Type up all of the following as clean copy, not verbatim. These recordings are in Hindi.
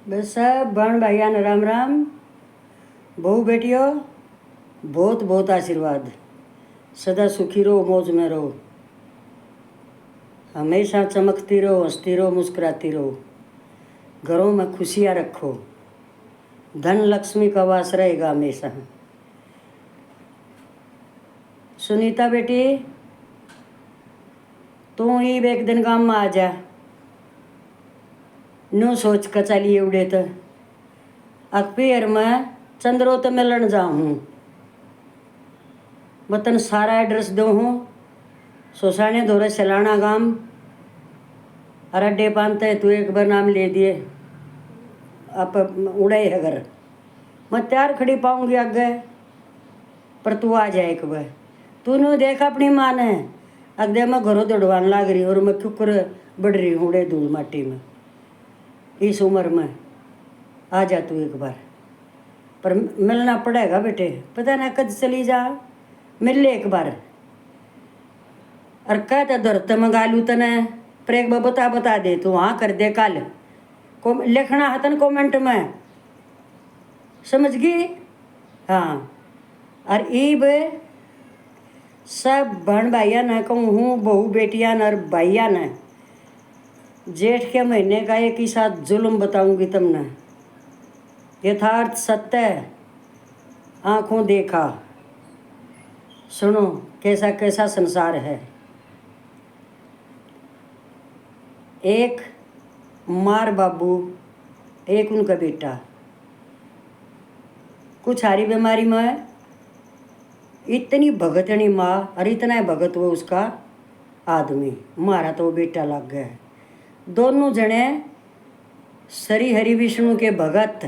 बस सब बहन भाइया न राम राम। बहू बेटियों, बहुत बहुत आशीर्वाद। सदा सुखी रहो, मौज में रहो, हमेशा चमकती रहो, हंसती रहो, मुस्कुराती रहो, घरों में खुशियाँ रखो, धन लक्ष्मी का वास रहेगा हमेशा। सुनीता बेटी, तू ही एक दिन गांव में आ जा। नो सोच का चली एवढे तो अकपेर में चंद्रो तो मिलन जाऊँ। मैं तन सारा एड्रेस दो हूँ। सोसाने धोरे सलाना गांव और अड्डे पानते तू एक बार नाम ले दिए आप उड़े है घर। मैं तैयार खड़ी पाऊंगी आगे, पर तू आ जाए एक बार। तूने देखा अपनी माँ ने अगदे मैं घरों दौड़वान लाग रही और मैं क्यों बढ़ रही हूँ उड़े धूल माटी में। इस उम्र में आ जा तू एक बार, पर मिलना पड़ेगा बेटे। पता ना कद चली जा, मिल ले एक बार। और कहते दौरते मंगा लू तने, पर एक बार बता दे तू हाँ कर दे कल। लिखना है तन कमेंट में, समझ गई? हाँ। और ईब सब बहन भाइया न कहूँ हूँ, बहू बेटिया न और भाइया न, जेठ के महीने का एक ही साथ जुल्म बताऊंगी तुमने। यथार्थ सत्य आंखों देखा, सुनो कैसा कैसा संसार है। एक मार बाबू, एक उनका बेटा, कुछ हारी बीमारी में इतनी भगतनी माँ और इतना भगत वो उसका आदमी। मारा तो वो बेटा लग गया। दोनों जने श्री हरि विष्णु के भगत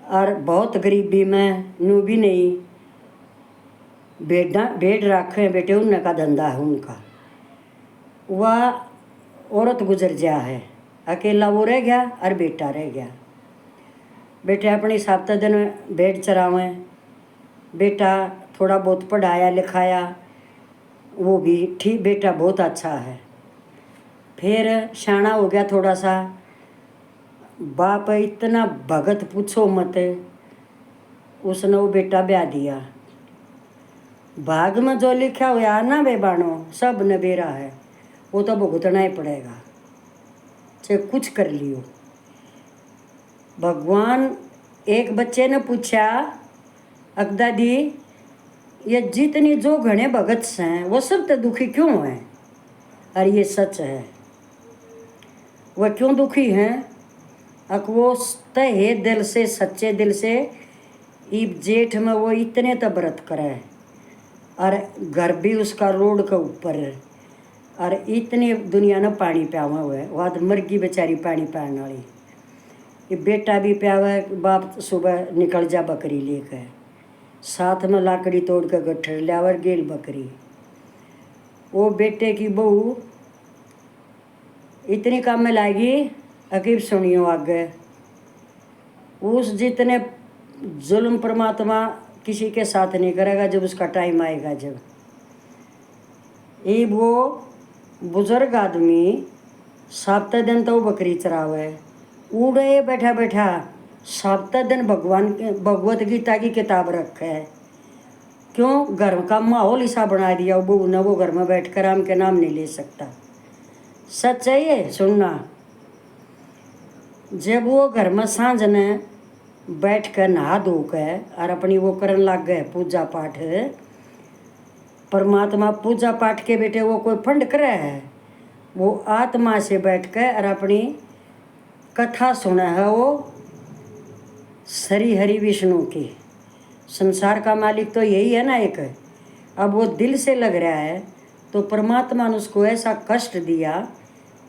और बहुत गरीबी में नू भी नहीं भेड़ रखे बेटे, उनका धंधा है उनका। वह औरत गुजर गया है, अकेला वो रह गया और बेटा रह गया। बेटे अपनी साप्ताह दिन भेड़ चरावें, बेटा थोड़ा बहुत पढ़ाया लिखाया, वो भी ठीक, बेटा बहुत अच्छा है। फिर शाना हो गया थोड़ा सा, बाप इतना भगत पूछो मत, उसने वो बेटा ब्याह दिया। भाग में जो लिखा हुआ ना बे बानो, सब नबेरा है, वो तो भुगतना ही पड़ेगा, चाहे कुछ कर लियो। भगवान एक बच्चे ने पूछा, अकदा दी ये जितनी जो घने भगत हैं वो सब तो दुखी क्यों हैं? और ये सच है, वह क्यों दुखी हैं? अक वो तहे दिल से, सच्चे दिल से ईब जेठ में वो इतने तो व्रत करे और घर भी उसका रोड के ऊपर है और इतनी दुनिया ने पानी प्यावा हुआ है। वह मरगी बेचारी पानी पाने वाली। ये बेटा भी प्यावा, बाप सुबह निकल जा बकरी लेकर, साथ में लाकड़ी तोड़ कर गट्ठर लियावर गेल बकरी। वो बेटे की बहू इतनी काम में लाएगी, अकीब सुनियो आगे। उस जितने जुल्म परमात्मा किसी के साथ नहीं करेगा जब उसका टाइम आएगा। जब ये वो बुजुर्ग आदमी साप्ताह दिन तो बकरी चरावे, उड़े बैठा बैठा साप्ताह दिन भगवान भगवत गीता की किताब रखे है। क्यों? घर का माहौल ऐसा बना दिया वो न, वो घर में बैठ कर राम के नाम नहीं ले सकता। सच है ये, सुनना। जब वो घर में सांझ ने बैठ कर नहा धो कर और अपनी वो करन लग गए पूजा पाठ, परमात्मा पूजा पाठ के बेटे वो कोई फंड करे है, वो आत्मा से बैठ कर और अपनी कथा सुना है। वो श्री हरि विष्णु की, संसार का मालिक तो यही है ना एक। अब वो दिल से लग रहा है तो परमात्मा ने उसको ऐसा कष्ट दिया,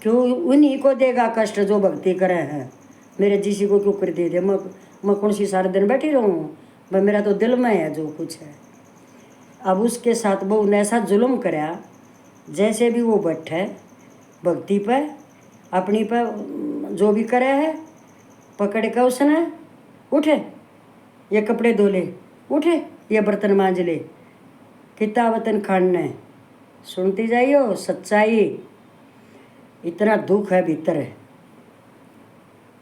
क्यों उन्हीं को देगा कष्ट जो भक्ति करे हैं। मेरे जिसी को क्यों कर दे दे, मैं कौन सी सारे दिन बैठी रहूँ? भाई मेरा तो दिल में है जो कुछ है। अब उसके साथ वो ने ऐसा जुल्म कराया, जैसे भी वो बैठे भक्ति पर अपनी पर जो भी करे है, पकड़ कर उसने उठे ये कपड़े धो ले, उठे ये बर्तन मांज ले, कितना वतन खाने। सुनती जाइयो सच्चाई, इतना दुख है भीतर है।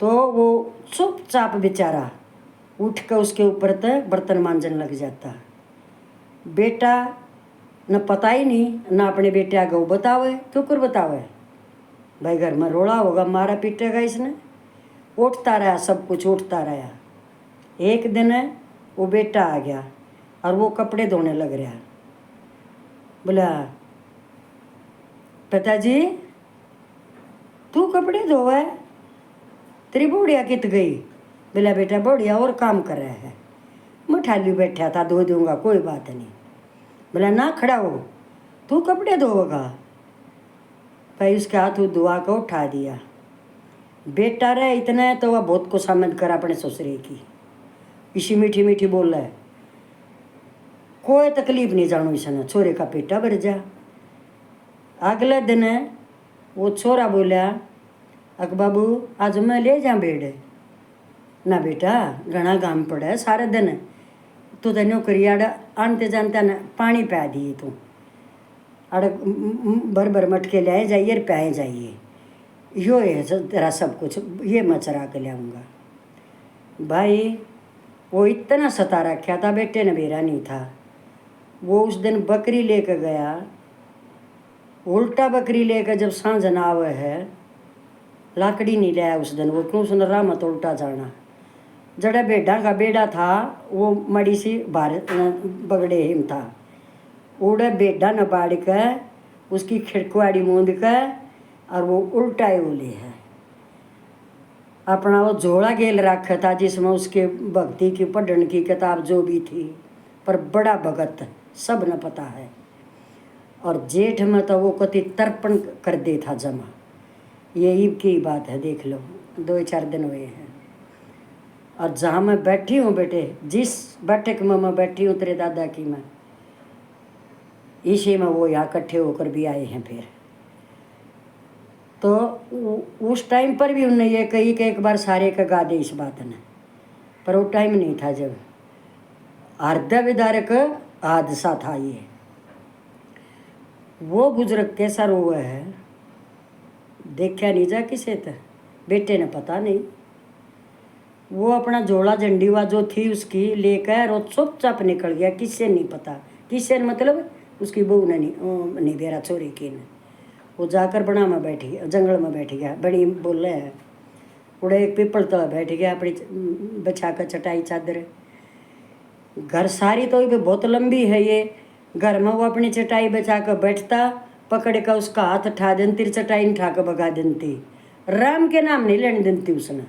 तो वो चुपचाप बेचारा उठ कर उसके ऊपर तक बर्तन मांजन लग जाता। बेटा न पता ही नहीं, न अपने बेटे आगे वो बतावे, क्यों कर बतावे, भाई घर में रोड़ा होगा, मारा पीटेगा इसने। उठता रहा, सब कुछ उठता रहा। एक दिन वो बेटा आ गया और वो कपड़े धोने लग रहा। बोला, पिताजी तू कपड़े धोवा है, तेरी बुढ़िया कित गई। बोला, बेटा बुढ़िया और काम कर रहा है, मैं ठाली बैठा था, धो दूंगा, कोई बात नहीं। बोला, ना खड़ा हो, तू कपड़े धोगा। भाई उसके हाथ धुआ को उठा दिया। बेटा रहे इतना है तो वह बहुत को समझ कर अपने ससुरे की इसी मीठी मीठी बोल है, कोई तकलीफ नहीं जानू इसने, छोरे का पेटा भर जा। अगले दिन वो छोरा बोला, अक बाबू आज मैं ले जा बेड़। ना बेटा घना गाम पड़ा है सारे दिन, तू तो नौकरी आड़ आनते जानता न पानी पा दिए, तू अड़ भर भर मटके ले जाइए प्याए जाइए, यो है तेरा सब कुछ, ये मैं चरा के लाऊंगा। भाई वो इतना सता रखा था, बेटे ने बेरा नहीं था। वो उस दिन बकरी लेकर गया, उल्टा बकरी लेकर जब सांझ ना आवे है, लाकड़ी नहीं लाया उस दिन वो, क्यों सुन रहा मत उल्टा जाना। जड़ा बेड़ा का बेड़ा था वो मड़ी सी बार बगड़े हिम था, उड़े बेड़ा न बाड़ कर उसकी खिड़कवाड़ी मूंद कर और वो उल्टा ही उले है। अपना वो झोला गेल रखा था जिसमें उसके भक्ति की पढ़ने की किताब जो भी थी, पर बड़ा भगत सब न पता है। और जेठ में तो वो कति तर्पण कर दे था जमा, यही की बात है, देख लो 2-4 दिन हुए हैं। और जहाँ मैं बैठी हूँ बेटे, जिस बैठक में मैं बैठी हूँ तेरे दादा की मैं, इसी में वो यहाँ इकट्ठे होकर भी आए हैं। फिर तो उस टाइम पर भी उन्होंने ये कही कि एक बार सारे का गा दे इस बात ने, पर वो टाइम नहीं था जब हृदय विदारक हादसा था। ये वो बुजुर्ग कैसा रोआ है, देखा नहीं जा किसे तो, बेटे ने पता नहीं। वो अपना झोला झंडीवा जो थी उसकी लेकर और चुपचाप निकल गया, किससे नहीं पता, किससे मतलब उसकी बहू ने नहीं बेरा छोरी की ने। वो जाकर बना में बैठ गया, जंगल में बैठ गया, बड़ी बोल रहे हैं, उड़े एक पीपल तला बैठ गया अपनी बिछा कर चटाई चादर। घर सारी तो भी बहुत लंबी है ये, घर में वो अपनी चटाई बचा कर बैठता, पकड़ कर उसका हाथ उठा देती, चटाई उठा कर भगा देती, राम के नाम नहीं लेने देती उसने।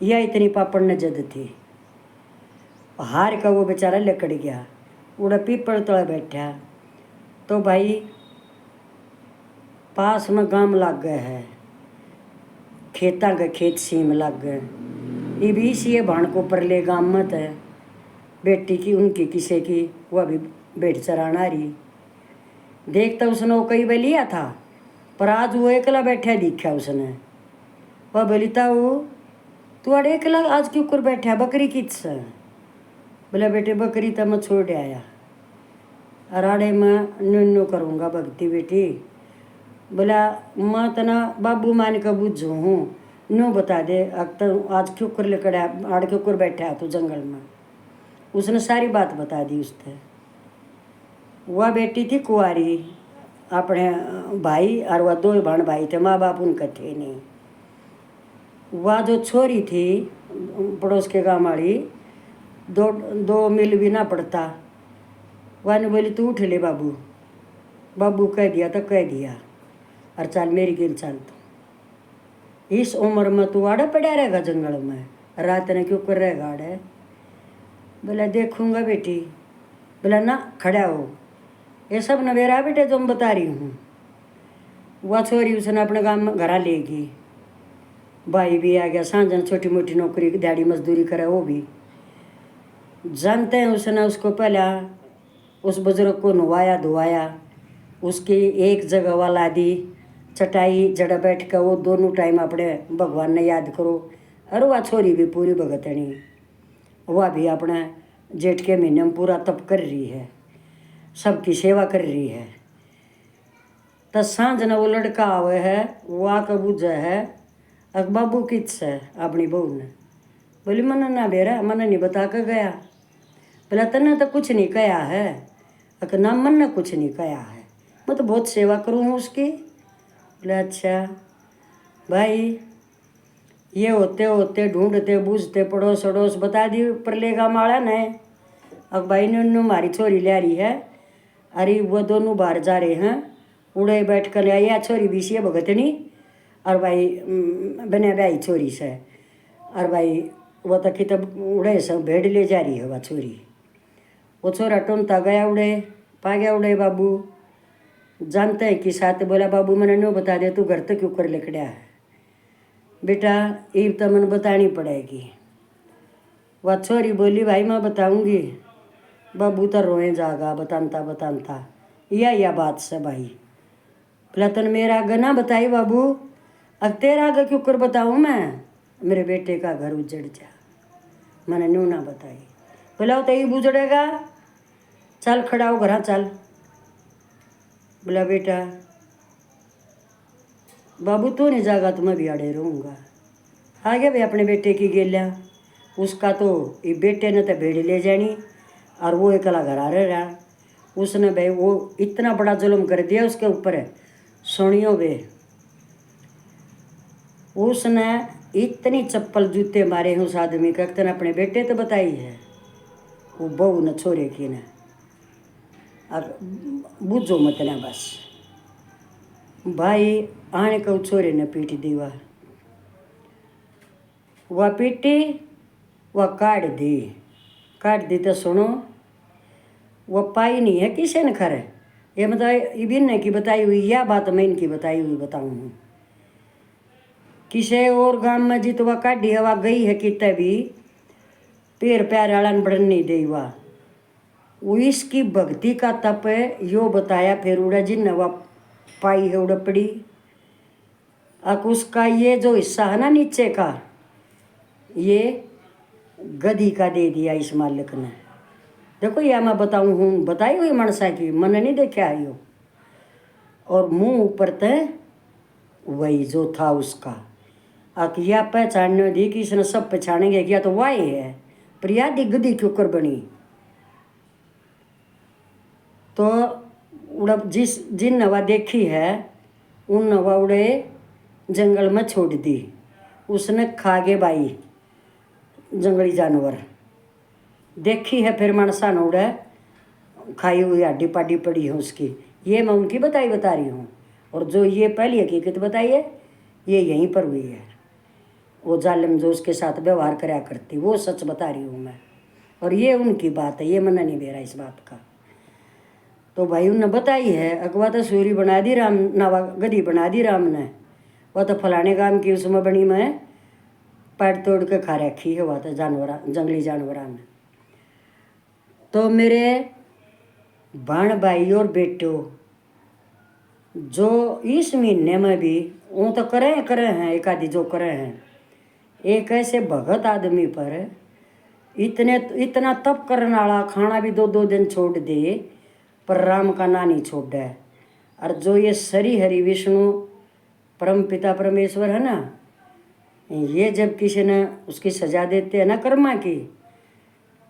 यह इतनी पापड़ न जद थी। हार का वो बेचारा लकड़ गया, उड़ा पीपल तला बैठा। तो भाई पास में गांव लग गए है, खेता के खेत सीम लग गए, ये भी इसी भाण को परले गांव में है, बेटी की उनकी किसी की, वो अभी भेड़ चराना रही। देखता उसने वो कई बार लिया था, पर आज वो एकला बैठा दिखा उसने। वह बोलीता वो तू अड़े एकला आज क्यों कर बैठा, बकरी किस। बोला, बेटे बकरी तो मैं छोड़ आया, अराड़े में न्यू करूँगा भक्ति बेटी। बोला, मैं तना बाबू मान का बुझू हूँ, न्यू बता दे अब तो आज क्यों कर लेकर आड़ क्यों कर बैठा है तू जंगल में। उसने सारी बात बता दी उसने। वह बेटी थी कुंवारी, अपने भाई और वह 2 भाण भाई थे, माँ बाप उनके थे नहीं। वह जो छोरी थी पड़ोस के गाँव वाली, 2 मील भी ना पड़ता, वह ने बोली तू उठ ले बाबू। बाबू कह दिया तो कह दिया, और चल मेरी गिल चल, तू इस उम्र में तू आड़ा पड़ा रहेगा जंगल में, रात ने क्यों कर रहेगा आड़े। बोला, देखूंगा बेटी। बोला, ना खड़ा हो, ये सब नवेरा बेटे जो मैं बता रही हूँ। वह छोरी उसने अपने गाँव में घरा लेगी, भाई भी आ गया, सांझन छोटी मोटी नौकरी दिहाड़ी मजदूरी करे वो भी। जानते हैं उसने उसको पहला उस बुजुर्ग को नहवाया धोवाया, उसकी एक जगह वाला दी चटाई जड़ा बैठ कर वो दोनों टाइम अपने भगवान ने याद करो। और वह छोरी भी पूरी भगतनी, वह भी अपने जेठ के महीने में पूरा तप कर रही है, सबकी सेवा कर रही है। तो सांझ न वो लड़का आवे है, वो आकर बुझे है, अक बाबू किस है अपनी बहू ने बोली मन ना बेरा मन नहीं बता कर गया। बोला तने तो कुछ नहीं कहा है। अक ना मन ने कुछ नहीं कहा है, मैं तो बहुत सेवा करूँ हूँ उसकी। बोला अच्छा भाई। ये होते होते ढूंढते बूझते पड़ोस अड़ोस बता दी पर लेगा माड़ा ने। अब भाई ने उन्होंने मारी छोरी ले रही है। अरे वो दोनों बाहर जा रहे हैं, उड़े बैठ कर आई या छोरी भी सी भगतनी और भाई बने भाई छोरी से। और भाई वो तो कितब उड़े सब भेड़ ले जा रही है वह छोरी। वो छोरा टोनता गया उड़े, पा गया उड़े बाबू। जानते हैं कि साथ बोला बाबू मैंने नो बता दे तू घर तक क्यों कर लेकड़ा है। बेटा ये तो मैंने बतानी पड़ेगी। वह छोरी बोली भाई मैं बताऊंगी। बाबू तो रोए जागा बतानता बतानता या बात से भाई। बोला तन मेरा आगे ना बताई बाबू, अब तेरा आगे क्यों कर बताऊँ मैं। मेरे बेटे का घर उजड़ जा, मैंने न्यू ना बताई। बोला तो ये बुजड़ेगा, चल खड़ा हो घर चल। बोला बेटा बाबू तू नहीं जागा तो मैं भी अड़े रहूँगा। आ गया भाई अपने बेटे की गेलिया। उसका तो ये बेटे ने तो भेड़ ले जानी और वो अकेला घर आ रहा। उसने भाई वो इतना बड़ा जुल्म कर दिया उसके ऊपर है। सुनियो बे उसने इतनी चप्पल जूते मारे हैं उस आदमी का, तेने अपने बेटे तो बताई है वो बहू न छोरे की ने। अब बुझो मत ना बस भाई। आने को छोरे ने पीट दी वह पीटी वह काट दी तो सुनो वह पाई नहीं है किसे न खरे। ये मतलब इबिन की बताई हुई या बात मैं इनकी बताई हुई बताऊँ हूँ। किसे और गांव में जितवा काढ़ी हवा गई है कितने भी पैर प्यार आड़न बढ़न नहीं दे वो इसकी भक्ति का तप है यो बताया। फिर उड़ा जिन हवा पाई है उड़ा पड़ी। अब उसका ये जो हिस्सा है ना नीचे का ये गधी का दे दिया इस मालिक ने। देखो यह मैं बताऊँ हूँ बताई हुई मनसा की मन नहीं देखा यो। और मुंह ऊपर तय वही जो था उसका। अब या पहचानने दी कि इसने सब पहचानेंगे क्या तो वाही है पर याद गधी क्यों कर बनी। तो उड़ा जिन नवा देखी है उन नवा उड़े जंगल में छोड़ दी। उसने खा गे बाई जंगली जानवर देखी है। फिर मनसा ने उड़े खाई हुई हड्डी पाडी पड़ी है उसकी। ये मैं उनकी बता रही हूँ। और जो ये पहली हकीकत बताई है ये यहीं पर हुई है। वो जालिम जो उसके साथ व्यवहार कराया करती वो सच बता रही हूँ मैं। और ये उनकी बात है, ये मन नहीं दे रहा इस बात का। तो भाई उनने बताई है अगवा तो सूरी बना दी राम नवा गधी बना दी राम ने। वह तो फलाने काम की उसमें बनी मैं पैट तोड़ के खा रखी है वह तो जानवर जंगली जानवरान ने। तो मेरे भाण भाई और बेटो जो इस महीने में भी वो तो करे हैं एक आदि जो करे हैं। एक ऐसे भगत आदमी पर इतना तप करने वाला खाना भी 2-2 दिन छोड़ दे पर राम का ना नहीं छोड़ है। और जो ये सरी हरि विष्णु परम पिता परमेश्वर है ना ये जब किसी ने उसकी सजा देते हैं ना कर्मा की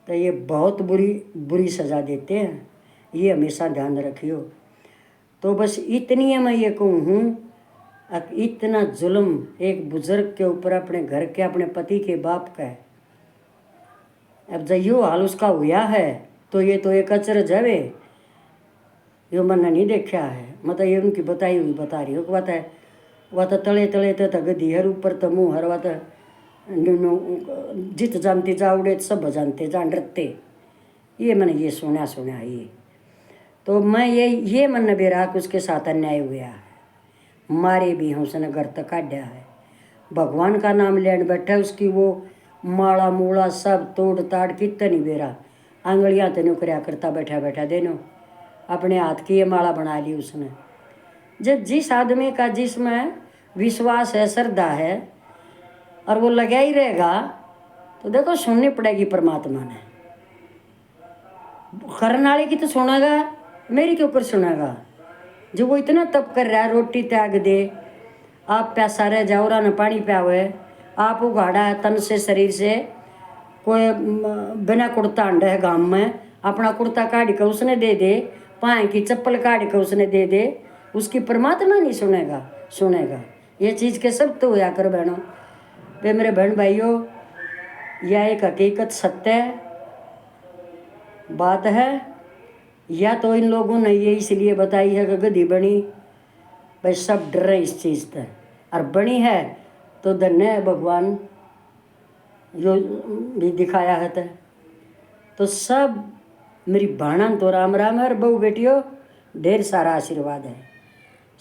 तो ये बहुत बुरी सजा देते हैं। ये हमेशा ध्यान रखियो। तो बस इतनी मैं ये कहूँ हूँ इतना जुल्म एक बुजुर्ग के ऊपर अपने घर के अपने पति के बाप का है। अब जब यो हाल उसका हुआ है तो ये तो एक अचरज है यो मैंने नहीं देखा है। मतलब ये उनकी बताई हुई बता रही हो बात है। वह तो तले तो गदी हर ऊपर तो मुँह हर वह तो जित जानते जावड़े सब जानते जान रखते। ये मैंने ये सुना ये तो मैं ये मन बेरा कि उसके साथ अन्याय हुआ है। मारे भी हैं उसने घर तक काढ़ा है। भगवान का नाम लेने बैठा उसकी वो माला मूला सब तोड़ ताड़ कितना नहीं बेरा आंगलियाँ तेनों कराया करता बैठा देनो अपने हाथ की ये माला बना ली उसने। जब जिस आदमी का जिसमें विश्वास है श्रद्धा है और वो लगा ही रहेगा तो देखो सुननी पड़ेगी परमात्मा ने। करने वाले की तो सुनेगा मेरी के ऊपर सुनेगा। जो वो इतना तप कर रहा है रोटी त्याग दे आप प्यासा रह जाओ रा न पानी प्यावे, आप उगाड़ा है तन से शरीर से, कोई बिना कुर्ता अंडा है गांव में, अपना कुर्ता काट के उसने दे दे, पाए की चप्पल काट के उसने दे दे, उसकी परमात्मा नहीं सुनेगा? सुनेगा। ये चीज़ के सब तो होया कर बहनों। वे मेरे बहन भाइयों, यह एक हकीकत सत्य बात है। या तो इन लोगों ने ये इसलिए बताई है कि गधी बनी, भाई सब डर रहे इस चीज़ से, और बनी है तो धन्य है भगवान जो भी दिखाया है। तो सब मेरी भाणन तो राम राम है, और बहू बेटियों ढेर सारा आशीर्वाद है।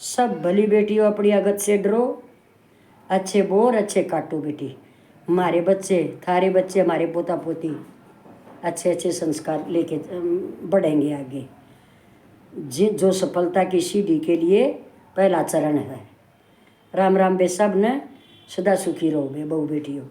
सब भली बेटियों अपनी अगत से डरो, अच्छे बोर अच्छे काटो बेटी। हमारे बच्चे, थारे बच्चे, हमारे पोता पोती अच्छे अच्छे संस्कार लेके बढ़ेंगे आगे। जो सफलता की सीढ़ी के लिए पहला चरण है। राम राम बे सब ने सदा सुखी रहो बे बहू बेटियों।